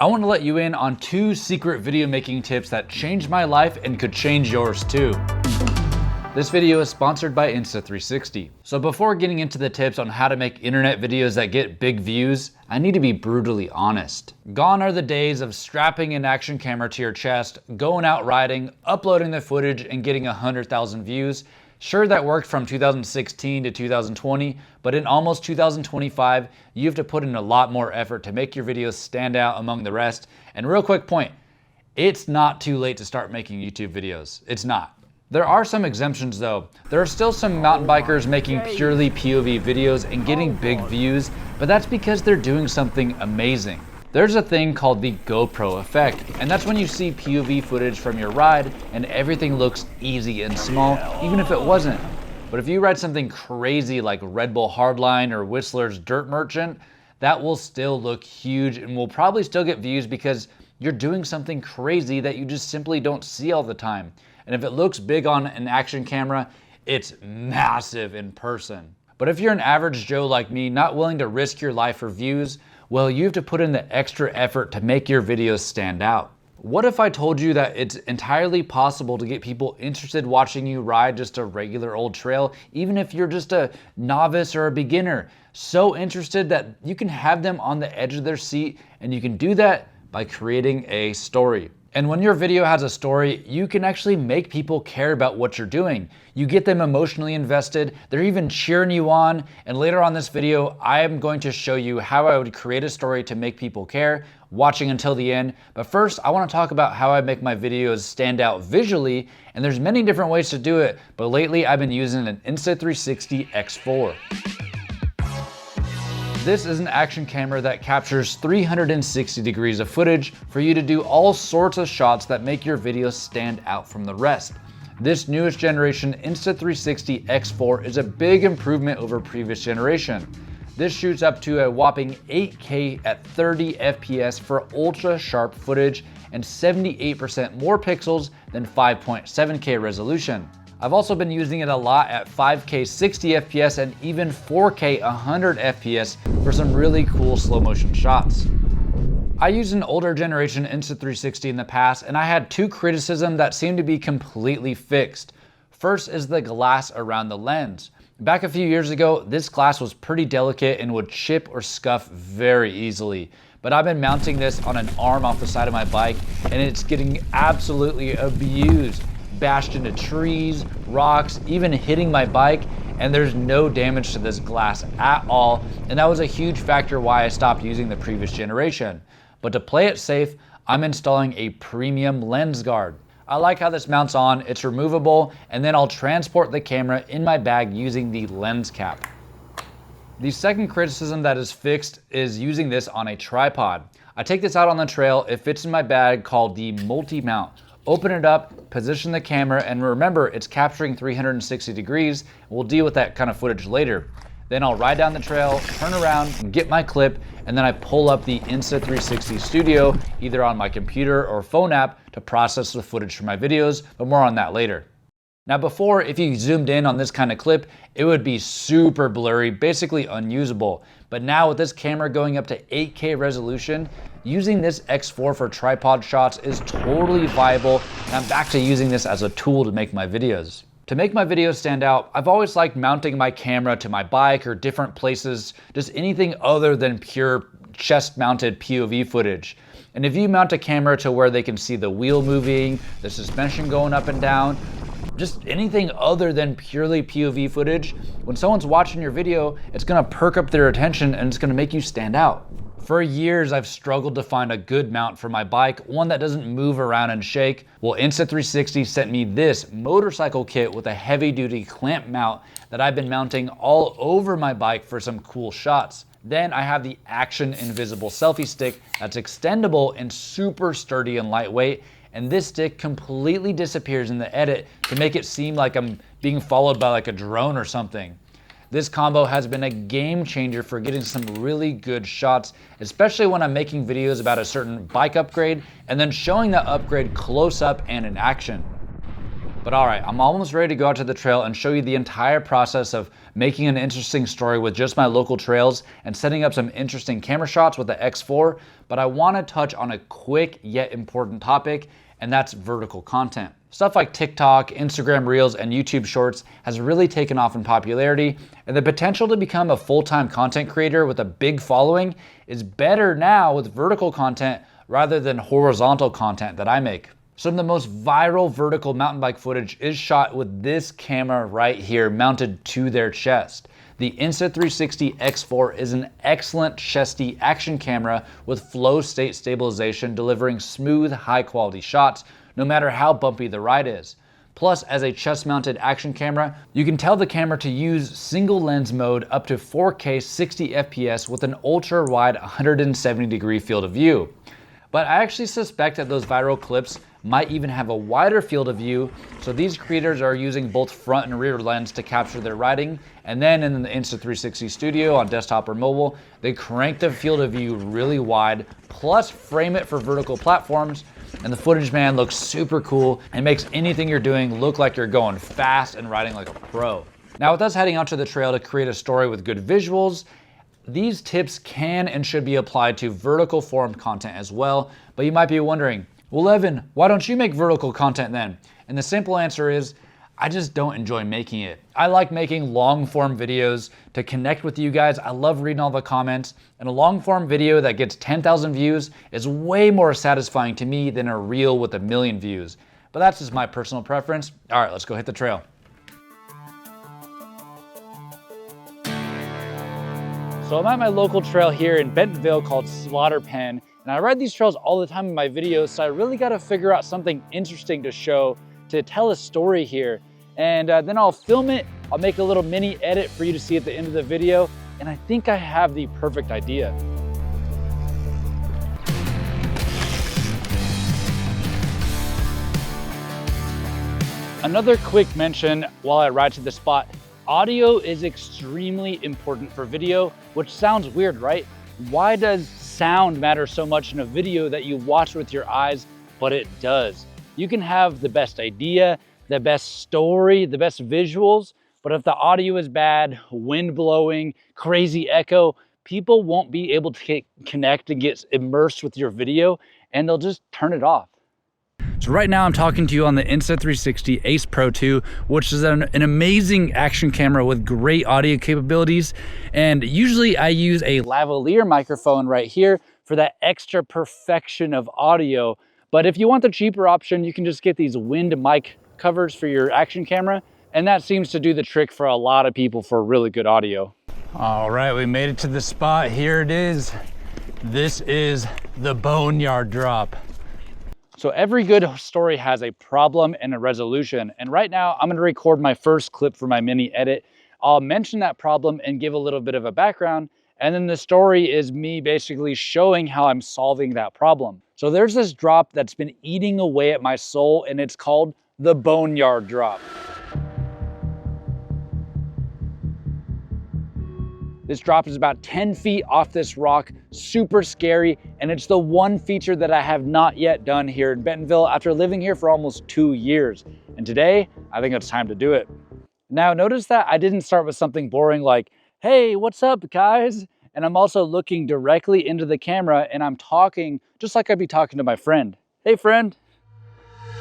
I want to let you in on 2 secret video making tips that changed my life and could change yours too. This video is sponsored by Insta360. So before getting into the tips on how to make internet videos that get big views, I need to be brutally honest. Gone are the days of strapping an action camera to your chest, going out riding, uploading the footage and getting 100,000 views. Sure, that worked from 2016 to 2020, but in almost 2025, you have to put in a lot more effort to make your videos stand out among the rest. And real quick point, it's not too late to start making YouTube videos. It's not. There are some exemptions though. There are still some mountain bikers making purely POV videos and getting big views, but that's because they're doing something amazing. There's a thing called the GoPro effect, and that's when you see POV footage from your ride and everything looks easy and small, even if it wasn't. But if you ride something crazy like Red Bull Hardline or Whistler's Dirt Merchant, that will still look huge and will probably still get views because you're doing something crazy that you just simply don't see all the time. And if it looks big on an action camera, it's massive in person. But if you're an average Joe like me, not willing to risk your life for views, well, you have to put in the extra effort to make your videos stand out. What if I told you that it's entirely possible to get people interested watching you ride just a regular old trail, even if you're just a novice or a beginner, so interested that you can have them on the edge of their seat, and you can do that by creating a story. And when your video has a story, you can actually make people care about what you're doing. You get them emotionally invested, they're even cheering you on, and later on this video, I am going to show you how I would create a story to make people care, watching until the end. But first, I want to talk about how I make my videos stand out visually, and there's many different ways to do it, but lately I've been using an Insta360 X4. This is an action camera that captures 360 degrees of footage for you to do all sorts of shots that make your videos stand out from the rest. This newest generation Insta360 X4 is a big improvement over previous generation. This shoots up to a whopping 8K at 30 FPS for ultra sharp footage and 78% more pixels than 5.7K resolution. I've also been using it a lot at 5K 60 FPS and even 4K 100 FPS for some really cool slow motion shots. I used an older generation Insta360 in the past, and I had 2 criticisms that seem to be completely fixed. First is the glass around the lens. Back a few years ago, this glass was pretty delicate and would chip or scuff very easily. But I've been mounting this on an arm off the side of my bike, and it's getting absolutely abused. Bashed into trees, rocks, even hitting my bike, and there's no damage to this glass at all, and that was a huge factor why I stopped using the previous generation. But to play it safe, I'm installing a premium lens guard. I like how this mounts on, it's removable, and then I'll transport the camera in my bag using the lens cap. The second criticism that is fixed is using this on a tripod. I take this out on the trail, it fits in my bag called the multi-mount. Open it up, position the camera, and remember it's capturing 360 degrees. We'll deal with that kind of footage later. Then I'll ride down the trail, turn around, get my clip, and then I pull up the Insta360 Studio, either on my computer or phone app, to process the footage for my videos, but more on that later. Now before, if you zoomed in on this kind of clip, it would be super blurry, basically unusable. But now with this camera going up to 8K resolution, using this X4 for tripod shots is totally viable, and I'm back to using this as a tool to make my videos. To make my videos stand out, I've always liked mounting my camera to my bike or different places, just anything other than pure chest-mounted POV footage. And if you mount a camera to where they can see the wheel moving, the suspension going up and down, just anything other than purely POV footage, when someone's watching your video, it's gonna perk up their attention and it's gonna make you stand out. For years, I've struggled to find a good mount for my bike, one that doesn't move around and shake. Well, Insta360 sent me this motorcycle kit with a heavy-duty clamp mount that I've been mounting all over my bike for some cool shots. Then I have the Action Invisible Selfie Stick that's extendable and super sturdy and lightweight, and this stick completely disappears in the edit to make it seem like I'm being followed by like a drone or something. This combo has been a game changer for getting some really good shots, especially when I'm making videos about a certain bike upgrade and then showing that upgrade close up and in action. But all right, I'm almost ready to go out to the trail and show you the entire process of making an interesting story with just my local trails and setting up some interesting camera shots with the X4. But I want to touch on a quick yet important topic, and that's vertical content. Stuff like TikTok, Instagram Reels, and YouTube Shorts has really taken off in popularity, and the potential to become a full-time content creator with a big following is better now with vertical content rather than horizontal content that I make. Some of the most viral vertical mountain bike footage is shot with this camera right here mounted to their chest. The Insta360 X4 is an excellent chesty action camera with flow state stabilization, delivering smooth, high quality shots no matter how bumpy the ride is. Plus, as a chest mounted action camera, you can tell the camera to use single lens mode up to 4K 60 FPS with an ultra wide 170 degree field of view. But I actually suspect that those viral clips might even have a wider field of view, so these creators are using both front and rear lens to capture their riding, and then in the Insta360 Studio on desktop or mobile, they crank the field of view really wide, plus frame it for vertical platforms, and the footage, man, looks super cool and makes anything you're doing look like you're going fast and riding like a pro. Now, with us heading out to the trail to create a story with good visuals, these tips can and should be applied to vertical form content as well, but you might be wondering, well, Evan, why don't you make vertical content then? And the simple answer is, I just don't enjoy making it. I like making long form videos to connect with you guys. I love reading all the comments, and a long form video that gets 10,000 views is way more satisfying to me than a reel with 1 million views. But that's just my personal preference. All right, let's go hit the trail. So I'm at my local trail here in Bentonville called Slaughter Pen, and I ride these trails all the time in my videos, so I really got to figure out something interesting to show, to tell a story here. And then I'll film it, I'll make a little mini edit for you to see at the end of the video, and I think I have the perfect idea. Another quick mention while I ride to the spot, audio is extremely important for video, which sounds weird, right? Why does sound matter so much in a video that you watch with your eyes? But it does. You can have the best idea, the best story, the best visuals, but if the audio is bad, wind blowing, crazy echo, people won't be able to connect and get immersed with your video, and they'll just turn it off. So right now I'm talking to you on the Insta360 Ace Pro 2, which is an amazing action camera with great audio capabilities. And usually I use a lavalier microphone right here for that extra perfection of audio. But if you want the cheaper option, you can just get these wind mic covers for your action camera. And that seems to do the trick for a lot of people for really good audio. All right, we made it to the spot. Here it is. This is the Boneyard Drop. So every good story has a problem and a resolution. And right now I'm gonna record my first clip for my mini edit. I'll mention that problem and give a little bit of a background. And then the story is me basically showing how I'm solving that problem. So there's this drop that's been eating away at my soul, and it's called the Boneyard Drop. This drop is about 10 feet off this rock, super scary, and it's the one feature that I have not yet done here in Bentonville after living here for almost 2 years. And today, I think it's time to do it. Now, notice that I didn't start with something boring like, hey, what's up, guys? And I'm also looking directly into the camera, and I'm talking just like I'd be talking to my friend. Hey, friend.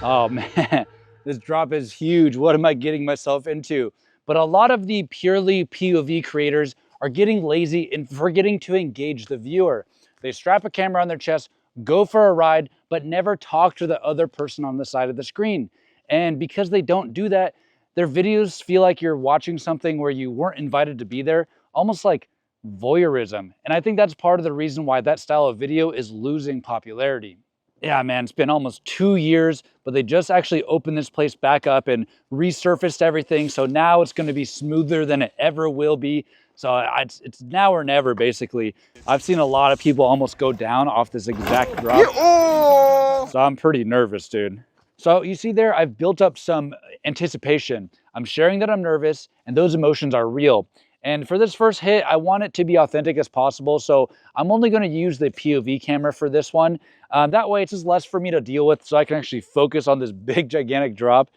Oh, man, this drop is huge. What am I getting myself into? But a lot of the purely POV creators are getting lazy and forgetting to engage the viewer. They strap a camera on their chest, go for a ride, but never talk to the other person on the side of the screen. And because they don't do that, their videos feel like you're watching something where you weren't invited to be there, almost like voyeurism. And I think that's part of the reason why that style of video is losing popularity. Yeah, man, it's been almost 2 years, but they just actually opened this place back up and resurfaced everything. So now it's gonna be smoother than it ever will be. So it's now or never, basically. I've seen a lot of people almost go down off this exact drop. So I'm pretty nervous, dude. So you see there, I've built up some anticipation. I'm sharing that I'm nervous, and those emotions are real. And for this first hit, I want it to be authentic as possible. So I'm only gonna use the POV camera for this one. That way it's just less for me to deal with, so I can actually focus on this big, gigantic drop.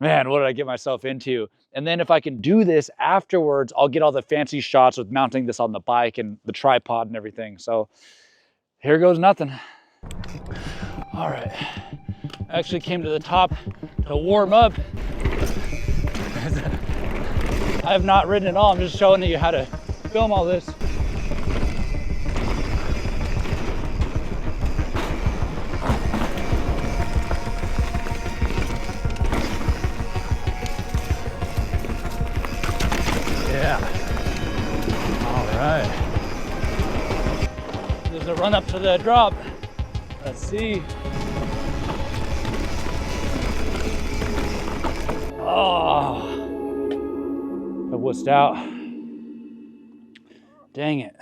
Man, what did I get myself into? And then if I can do this afterwards, I'll get all the fancy shots with mounting this on the bike and the tripod and everything. So here goes nothing. All right, I actually came to the top to warm up. I have not ridden at all. I'm just showing you how to film all this. Yeah. All right. There's a run up to the drop. Let's see. Oh, I wussed out. Dang it.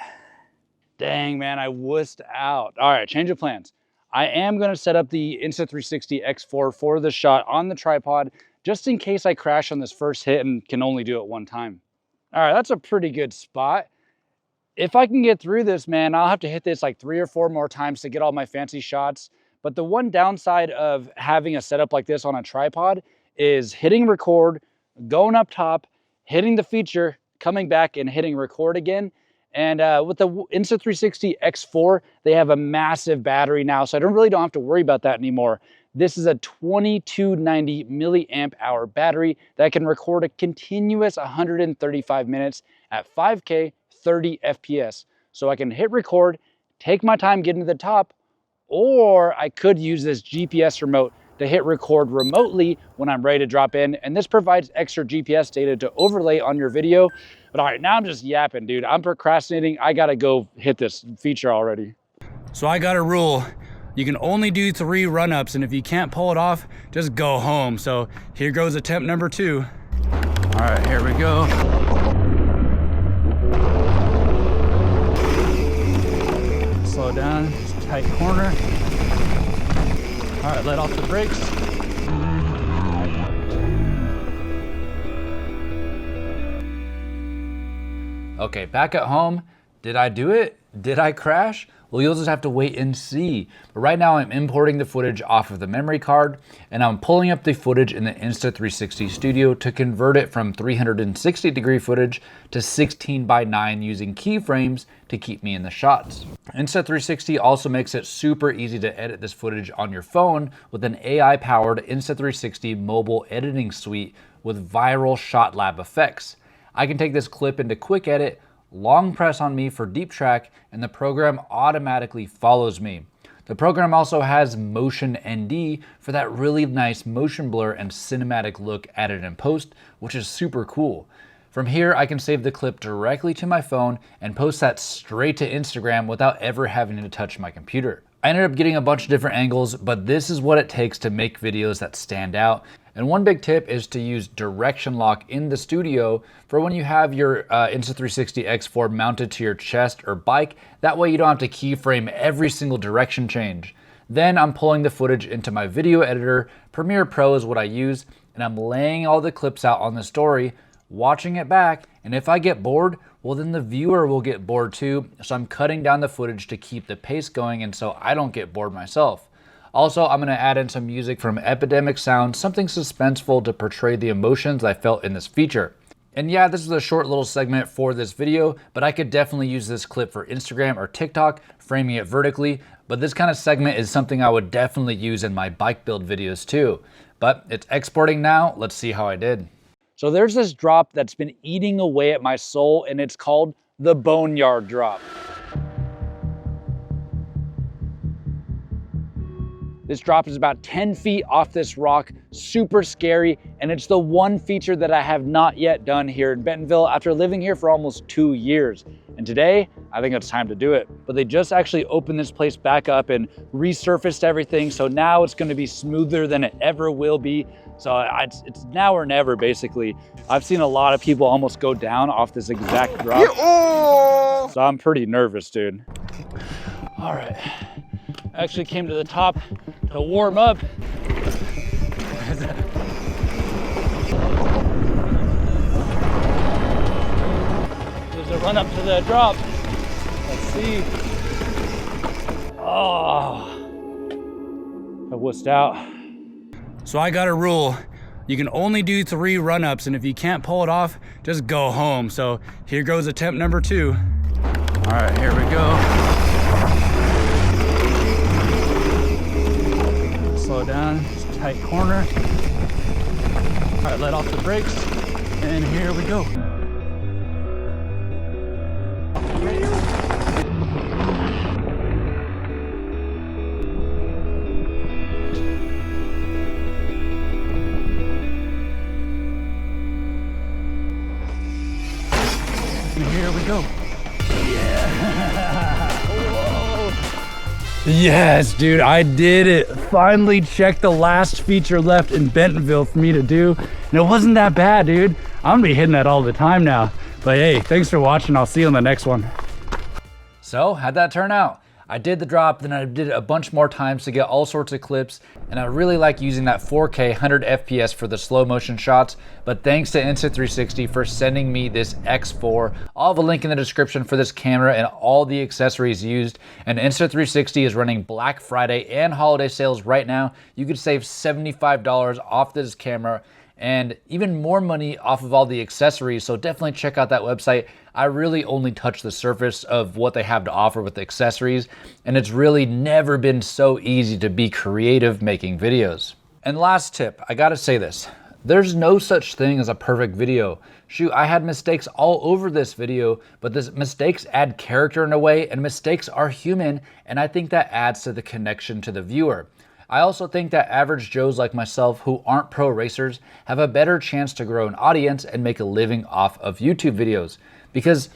Dang, man, I wussed out. All right, change of plans. I am gonna set up the Insta360 X4 for the shot on the tripod, just in case I crash on this first hit and can only do it one time. All right, that's a pretty good spot. If I can get through this, man, I'll have to hit this like 3 or 4 more times to get all my fancy shots. But the one downside of having a setup like this on a tripod is hitting record, going up top, hitting the feature, coming back and hitting record again. And with the Insta360 X4, they have a massive battery now, so I don't have to worry about that anymore. This is a 2290 milliamp hour battery that can record a continuous 135 minutes at 5K, 30 FPS. So I can hit record, take my time getting to the top, or I could use this GPS remote to hit record remotely when I'm ready to drop in. And this provides extra GPS data to overlay on your video. But all right, now I'm just yapping, dude. I'm procrastinating. I gotta go hit this feature already. So I got a rule. You can only do 3 run-ups, and if you can't pull it off, just go home. So here goes attempt number 2. All right, here we go. Slow down, tight corner. All right, let off the brakes. Okay, back at home, did I do it? Did I crash? Well, you'll just have to wait and see. But right now I'm importing the footage off of the memory card, and I'm pulling up the footage in the Insta360 Studio to convert it from 360 degree footage to 16:9 using keyframes to keep me in the shots. Insta360 also makes it super easy to edit this footage on your phone with an AI-powered Insta360 mobile editing suite with viral shot lab effects. I can take this clip into quick edit, long press on me for deep track, and the program automatically follows me. The program also has Motion ND for that really nice motion blur and cinematic look added in post, which is super cool. From here, I can save the clip directly to my phone and post that straight to Instagram without ever having to touch my computer. I ended up getting a bunch of different angles, but this is what it takes to make videos that stand out. And one big tip is to use direction lock in the studio for when you have your Insta360 X4 mounted to your chest or bike. That way you don't have to keyframe every single direction change. Then I'm pulling the footage into my video editor. Premiere Pro is what I use, and I'm laying all the clips out on the story, watching it back, and if I get bored, well then the viewer will get bored too, so I'm cutting down the footage to keep the pace going and so I don't get bored myself. Also, I'm gonna add in some music from Epidemic Sound, something suspenseful to portray the emotions I felt in this feature. And yeah, this is a short little segment for this video, but I could definitely use this clip for Instagram or TikTok, framing it vertically, but this kind of segment is something I would definitely use in my bike build videos too. But it's exporting now, let's see how I did. So there's this drop that's been eating away at my soul, and it's called the Boneyard Drop. This drop is about 10 feet off this rock, super scary, and it's the one feature that I have not yet done here in Bentonville after living here for almost 2 years. And today, I think it's time to do it. But they just actually opened this place back up and resurfaced everything, so now it's gonna be smoother than it ever will be. So it's now or never, basically. I've seen a lot of people almost go down off this exact drop. So I'm pretty nervous, dude. All right, I actually came to the top to warm up. There's a run up to the drop. Let's see. Oh, I wussed out. So I got a rule. You can only do 3 run-ups, and if you can't pull it off, just go home. So here goes attempt number 2. All right, here we go. Slow down, just tight corner. All right, let off the brakes, and here we go. And here we go. Yeah. Whoa. Yes, dude, I did it. Finally checked the last feature left in Bentonville for me to do. And it wasn't that bad, dude. I'm gonna be hitting that all the time now. But hey, thanks for watching. I'll see you on the next one. So how'd that turn out? I did the drop, then I did it a bunch more times to get all sorts of clips, and I really like using that 4K 100 FPS for the slow motion shots, but thanks to Insta360 for sending me this X4. I'll have a link in the description for this camera and all the accessories used, and Insta360 is running Black Friday and holiday sales right now. You could save $75 off this camera and even more money off of all the accessories, so definitely check out that website. I really only touched the surface of what they have to offer with the accessories, and it's really never been so easy to be creative making videos. And last tip, I gotta say this, there's no such thing as a perfect video. Shoot, I had mistakes all over this video, but the mistakes add character in a way, and mistakes are human, and I think that adds to the connection to the viewer. I also think that average Joes like myself who aren't pro racers have a better chance to grow an audience and make a living off of YouTube videos, because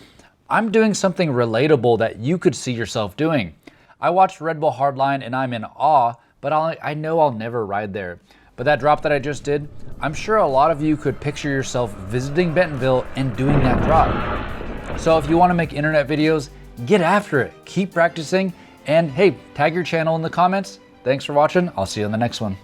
I'm doing something relatable that you could see yourself doing. I watched Red Bull Hardline and I'm in awe, but I know I'll never ride there. But that drop that I just did, I'm sure a lot of you could picture yourself visiting Bentonville and doing that drop. So if you want to make internet videos, get after it, keep practicing, and hey, tag your channel in the comments. Thanks for watching. I'll see you on the next one.